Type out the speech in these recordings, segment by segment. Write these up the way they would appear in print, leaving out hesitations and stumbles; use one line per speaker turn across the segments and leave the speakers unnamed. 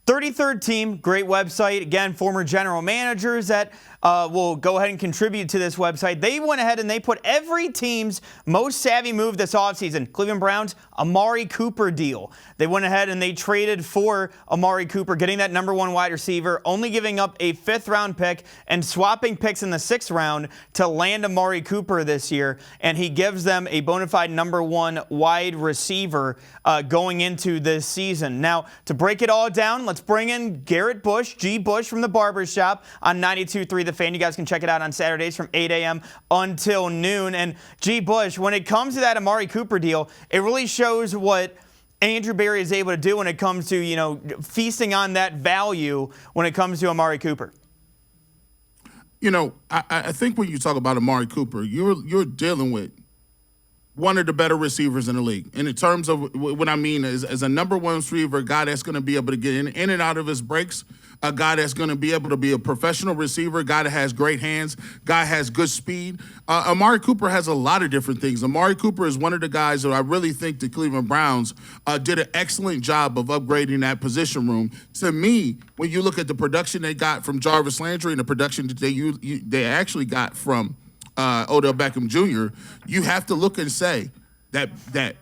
33rd Team, great website. Again, former general managers that will go ahead and contribute to this website. They went ahead and they put every team's most savvy move this offseason. Cleveland Browns, Amari Cooper deal. They went ahead and they traded for Amari Cooper, getting that #1 wide receiver, only giving up a 5th-round pick and swapping picks in the 6th round to land Amari Cooper this year. And he gives them a bona fide #1 wide receiver going into this season. Now, to break it all down, let's bring in Garrett Bush, G. Bush from the Barbershop on 92.3 The Fan. You guys can check it out on Saturdays from 8 a.m. until noon. And G. Bush, when it comes to that Amari Cooper deal, it really shows what Andrew Berry is able to do when it comes to, feasting on that value when it comes to Amari Cooper.
I think when you talk about Amari Cooper, you're dealing with one of the better receivers in the league. And in terms of what I mean is, as a #1 receiver, a guy that's going to be able to get in and out of his breaks, a guy that's going to be able to be a professional receiver, a guy that has great hands, guy has good speed. Amari Cooper has a lot of different things. Amari Cooper is one of the guys that I really think the Cleveland Browns did an excellent job of upgrading that position room. To me, when you look at the production they got from Jarvis Landry and the production that they actually got from Odell Beckham Jr., you have to look and say that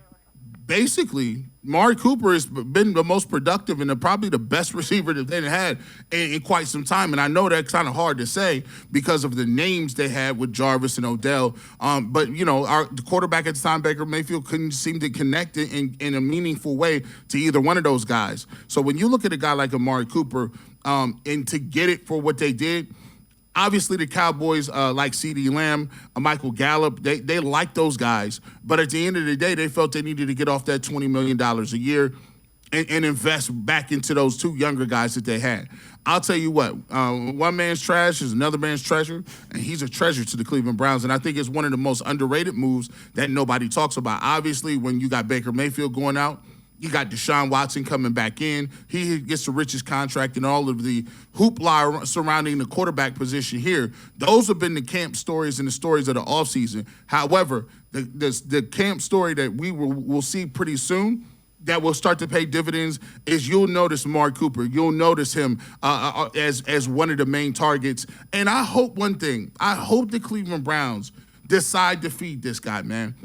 basically Amari Cooper has been the most productive and probably the best receiver that they've had in quite some time. And I know that's kind of hard to say because of the names they had with Jarvis and Odell. But the quarterback at the time, Baker Mayfield, couldn't seem to connect in a meaningful way to either one of those guys. So when you look at a guy like Amari Cooper and to get it for what they did, obviously, the Cowboys, like CeeDee Lamb, Michael Gallup, they like those guys. But at the end of the day, they felt they needed to get off that $20 million a year and invest back into those 2 younger guys that they had. I'll tell you what, one man's trash is another man's treasure, and he's a treasure to the Cleveland Browns. And I think it's one of the most underrated moves that nobody talks about. Obviously, when you got Baker Mayfield going out, you got Deshaun Watson coming back in. He gets the richest contract in all of the hoopla surrounding the quarterback position here. Those have been the camp stories and the stories of the offseason. However, the camp story that we'll see pretty soon that will start to pay dividends is you'll notice Amari Cooper. You'll notice him as one of the main targets. And I hope one thing. I hope the Cleveland Browns decide to feed this guy, man.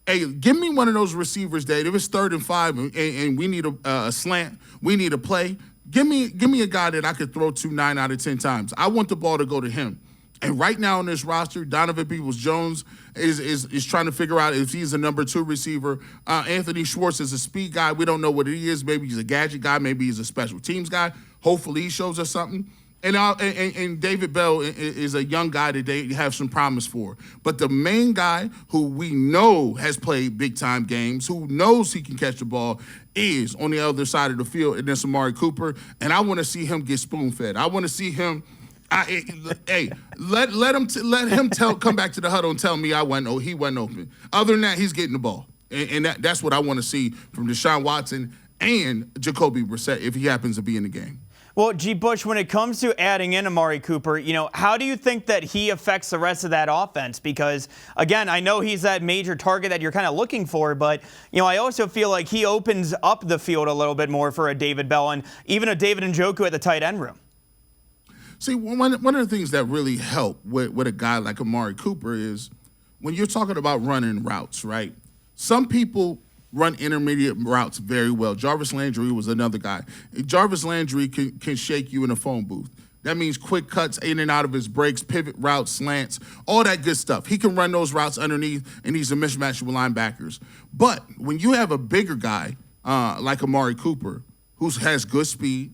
Hey, give me one of those receivers that if it's 3rd and 5 and we need a slant, we need a play, give me a guy that I could throw to 9 out of 10 times. I want the ball to go to him. And right now on this roster, Donovan Peoples-Jones is trying to figure out if he's a #2 receiver. Anthony Schwartz is a speed guy. We don't know what he is. Maybe he's a gadget guy. Maybe he's a special teams guy. Hopefully he shows us something. And David Bell is a young guy that they have some promise for. But the main guy who we know has played big-time games, who knows he can catch the ball, is on the other side of the field, and that's Amari Cooper. And I want to see him get spoon-fed. I want to see him let him come back to the huddle and tell me he wasn't open. Other than that, he's getting the ball. And that's what I want to see from Deshaun Watson and Jacoby Brissett if he happens to be in the game.
Well, G. Bush, when it comes to adding in Amari Cooper, how do you think that he affects the rest of that offense? Because, again, I know he's that major target that you're kind of looking for, but, I also feel like he opens up the field a little bit more for a David Bell and even a David Njoku at the tight end room.
See, one of the things that really help with a guy like Amari Cooper is when you're talking about running routes, right? Some people run intermediate routes very well. Jarvis Landry was another guy. Jarvis Landry can shake you in a phone booth. That means quick cuts in and out of his breaks, pivot routes, slants, all that good stuff. He can run those routes underneath, and he's a mismatch with linebackers. But when you have a bigger guy like Amari Cooper, who has good speed,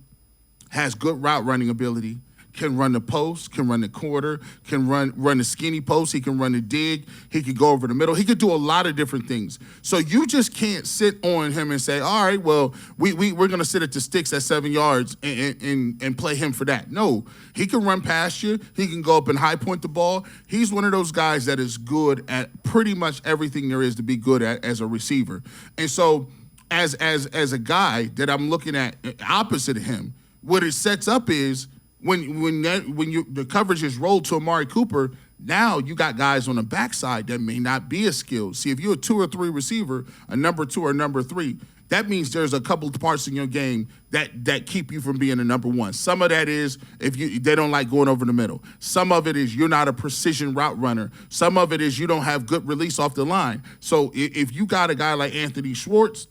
has good route running ability, can run the post, can run the quarter, can run the skinny post, he can run the dig, he can go over the middle. He could do a lot of different things. So you just can't sit on him and say, all right, well, we're going to sit at the sticks at 7 yards and play him for that. No, he can run past you. He can go up and high point the ball. He's one of those guys that is good at pretty much everything there is to be good at as a receiver. And so as a guy that I'm looking at opposite of him, what it sets up is when the coverage is rolled to Amari Cooper, now you got guys on the backside that may not be as skilled. See, if you're a 2 or 3 receiver, a #2 or #3, that means there's a couple of parts in your game that keep you from being a number one. Some of that is they don't like going over the middle. Some of it is you're not a precision route runner. Some of it is you don't have good release off the line. So if you got a guy like Anthony Schwartz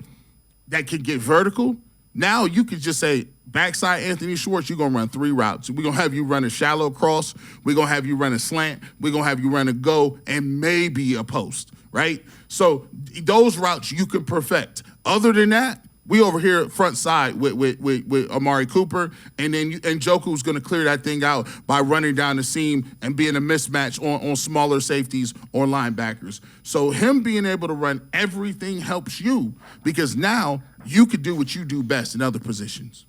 that can get vertical, now you could just say, backside Anthony Schwartz, you're going to run 3 routes. We're going to have you run a shallow cross. We're going to have you run a slant. We're going to have you run a go and maybe a post, right? So those routes you could perfect. Other than that, we over here front side with Amari Cooper, and then Njoku's going to clear that thing out by running down the seam and being a mismatch on smaller safeties or linebackers. So him being able to run everything helps you because now you could do what you do best in other positions.